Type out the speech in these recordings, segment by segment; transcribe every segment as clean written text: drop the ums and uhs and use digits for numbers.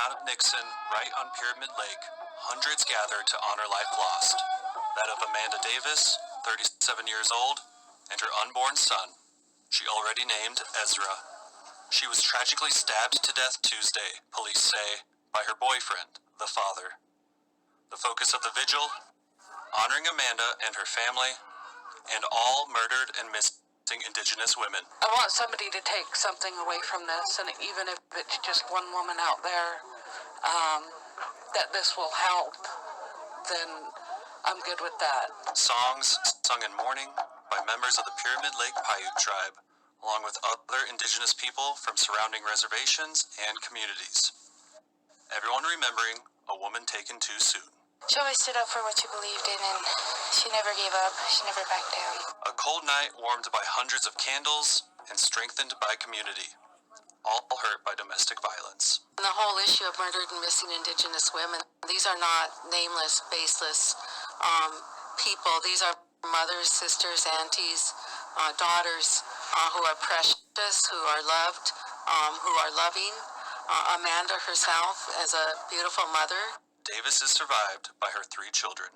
out of Nixon, right on Pyramid Lake, hundreds gathered to honor life lost. That of Amanda Davis, 37 years old, and her unborn son, she already named Ezra. She was tragically stabbed to death Tuesday, police say, by her boyfriend, the father. The focus of the vigil, honoring Amanda and her family, and all murdered and missing Indigenous women. I want somebody to take something away from this, and even if it's just one woman out there, that this will help, then I'm good with that. Songs sung in mourning by members of the Pyramid Lake Paiute tribe, along with other Indigenous people from surrounding reservations and communities. Everyone remembering a woman taken too soon. She always stood up for what you believed in, and she never gave up. She never backed down. A cold night warmed by hundreds of candles and strengthened by community, all hurt by domestic violence. And the whole issue of murdered and missing Indigenous women, these are not nameless, faceless people. These are mothers, sisters, aunties, daughters who are precious, who are loved, who are loving. Amanda herself as a beautiful mother. Davis is survived by her 3 children.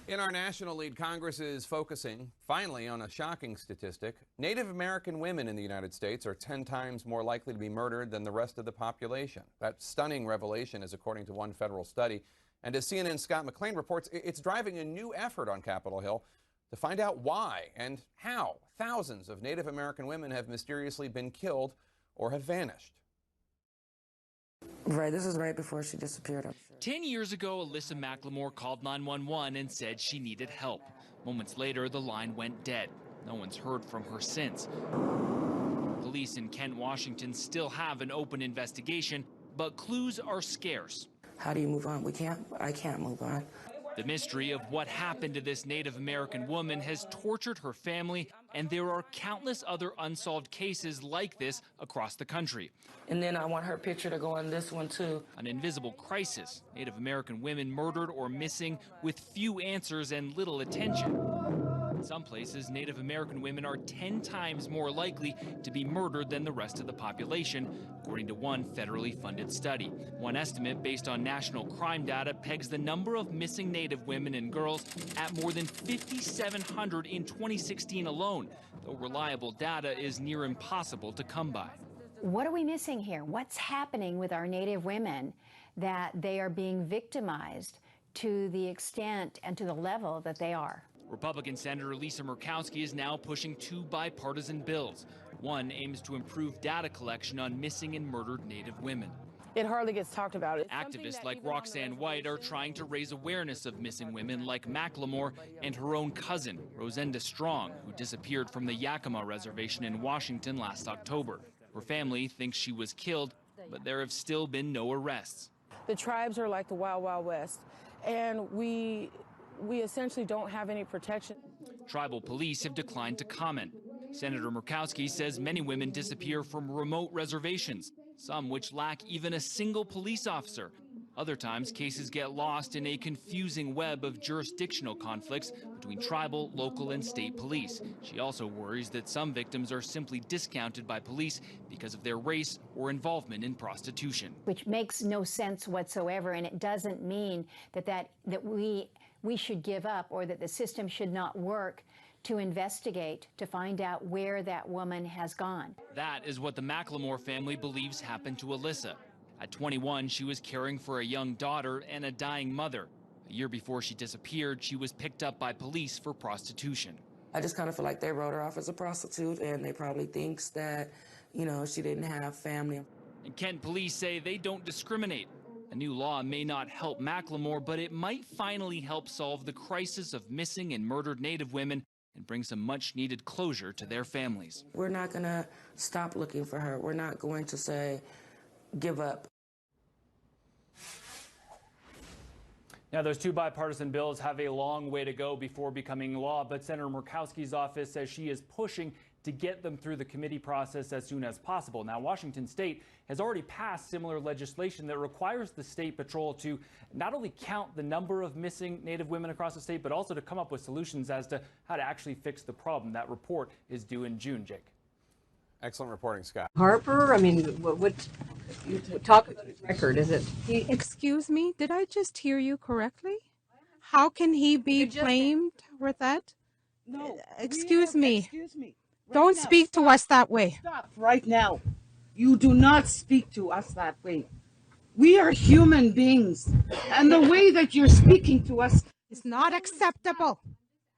In our national lead, Congress is focusing, finally, on a shocking statistic. Native American women in the United States are 10 times more likely to be murdered than the rest of the population. That stunning revelation is according to one federal study. And as CNN's Scott McLean reports, it's driving a new effort on Capitol Hill to find out why and how thousands of Native American women have mysteriously been killed or have vanished. Right, this is right before she disappeared, I'm sure. 10 years ago, Alyssa McLemore called 911 and said she needed help. Moments later, the line went dead. No one's heard from her since. Police in Kent, Washington still have an open investigation, but clues are scarce. How do you move on? I can't move on. The mystery of what happened to this Native American woman has tortured her family, and there are countless other unsolved cases like this across the country. And then I want her picture to go on this one, too. An invisible crisis, Native American women murdered or missing with few answers and little attention. In some places, Native American women are 10 times more likely to be murdered than the rest of the population, according to one federally funded study. One estimate based on national crime data pegs the number of missing Native women and girls at more than 5,700 in 2016 alone, though reliable data is near impossible to come by. What are we missing here? What's happening with our Native women that they are being victimized to the extent and to the level that they are? Republican Senator Lisa Murkowski is now pushing two bipartisan bills. One aims to improve data collection on missing and murdered Native women. It hardly gets talked about. Activists like Roxanne White are trying to raise awareness of missing women like Macklemore and her own cousin, Rosenda Strong, who disappeared from the Yakima Reservation in Washington last October. Her family thinks she was killed, but there have still been no arrests. The tribes are like the Wild Wild West, and we essentially don't have any protection. Tribal police have declined to comment. Senator Murkowski says many women disappear from remote reservations, some which lack even a single police officer. Other times, cases get lost in a confusing web of jurisdictional conflicts between tribal, local, and state police. She also worries that some victims are simply discounted by police because of their race or involvement in prostitution. Which makes no sense whatsoever, and it doesn't mean that we should give up or that the system should not work to investigate, to find out where that woman has gone. That is what the Macklemore family believes happened to Alyssa. At 21, she was caring for a young daughter and a dying mother. A year before she disappeared, she was picked up by police for prostitution. I just kind of feel like they wrote her off as a prostitute, and they probably thinks that, you know, she didn't have family. And Kent police say they don't discriminate. A new law may not help Macklemore, but it might finally help solve the crisis of missing and murdered Native women and bring some much-needed closure to their families. We're not going to stop looking for her. We're not going to say, give up. Now, those two bipartisan bills have a long way to go before becoming law, but Senator Murkowski's office says she is pushing to get them through the committee process as soon as possible. Now, Washington State has already passed similar legislation that requires the State Patrol to not only count the number of missing Native women across the state, but also to come up with solutions as to how to actually fix the problem. That report is due in June, Jake. Excellent reporting, Scott. Harper, I mean, what you talk about his record, is it? Excuse me, did I just hear you correctly? How can he be blamed with that? No. Excuse me. Excuse me. Right Don't now, speak to us that way. Stop right now. You do not speak to us that way. We are human beings. And the way that you're speaking to us It's not acceptable.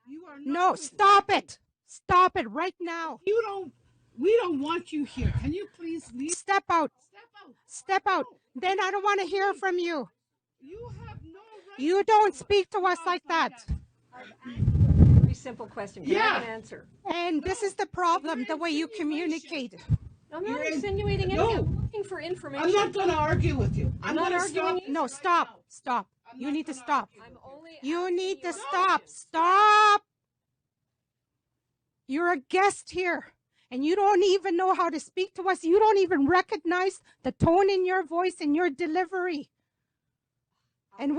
you are not No, stop it. Stop it right now. We don't want you here. Can you please leave? Step out. Step out. Step out. Then I don't want to hear from you. You have no right. You don't speak to us like that. Very simple question. Can I have an answer? And this is the problem, the way you communicate. I'm not insinuating anything. I'm looking for information. I'm not going to argue with you. I'm not going to arguing stop. No, stop. Stop. You need to stop. I'm only You asking need to you- stop. Stop. You're a guest here, and you don't even know how to speak to us. You don't even recognize the tone in your voice and your delivery. And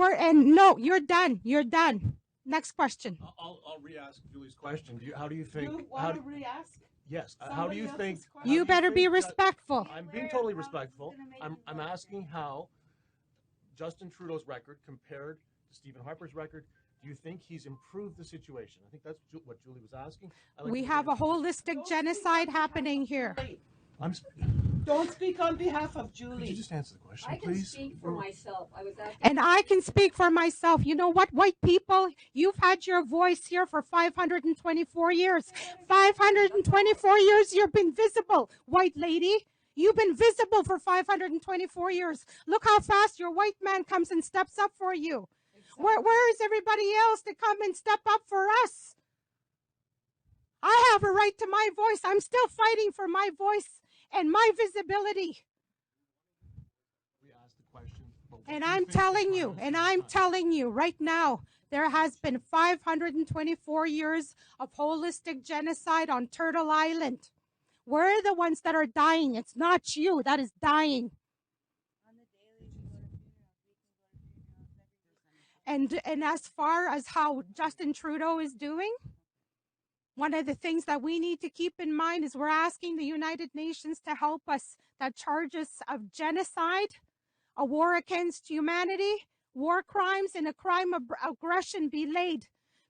no, you're done. You're done. Next question. I'll re-ask Julie's question. How do you think? You want to re-ask? Yes. How do you Somebody think? else's question? You better be respectful. I'm being totally respectful. I'm asking how Justin Trudeau's record compared to Stephen Harper's record. Do you think he's improved the situation? I think that's what Julie was asking. We have a holistic genocide happening here. Don't speak on behalf of Could you Julie. just answer the question, I can please? speak for myself. I was asking. And I can speak for myself. You know what, white people, you've had your voice here for 524 years. 524 years you've been visible, white lady. You've been visible for 524 years. Look how fast your white man comes and steps up for you. Where is everybody else to come and step up for us? I have a right to my voice. I'm still fighting for my voice and my visibility. We asked the question. And I'm telling you right now, there has been 524 years of holistic genocide on Turtle Island. We're the ones that are dying. It's not you that is dying. And as far as how Justin Trudeau is doing, one of the things that we need to keep in mind is we're asking the United Nations to help us that charges of genocide, a war against humanity, war crimes, and a crime of aggression be laid,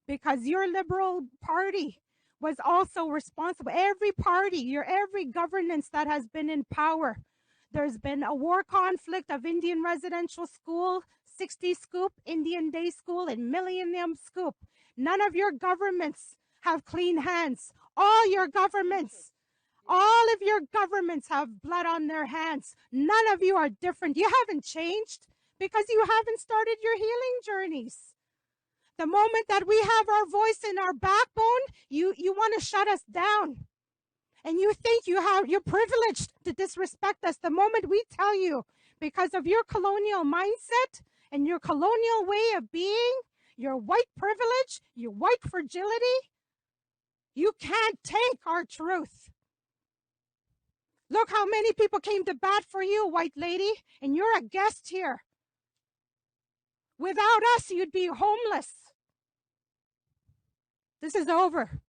because your Liberal Party was also responsible. Every party, every governance that has been in power. There's been a war conflict of Indian residential school, 60 scoop, Indian day school, and Millennium scoop. None of your governments have clean hands. All of your governments have blood on their hands. None of you are different. You haven't changed because you haven't started your healing journeys. The moment that we have our voice in our backbone, you want to shut us down. And you think you're privileged to disrespect us the moment we tell you, because of your colonial mindset and your colonial way of being, your white privilege, your white fragility, you can't take our truth. Look how many people came to bat for you, white lady, and you're a guest here. Without us, you'd be homeless. This is over.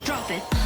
Drop it.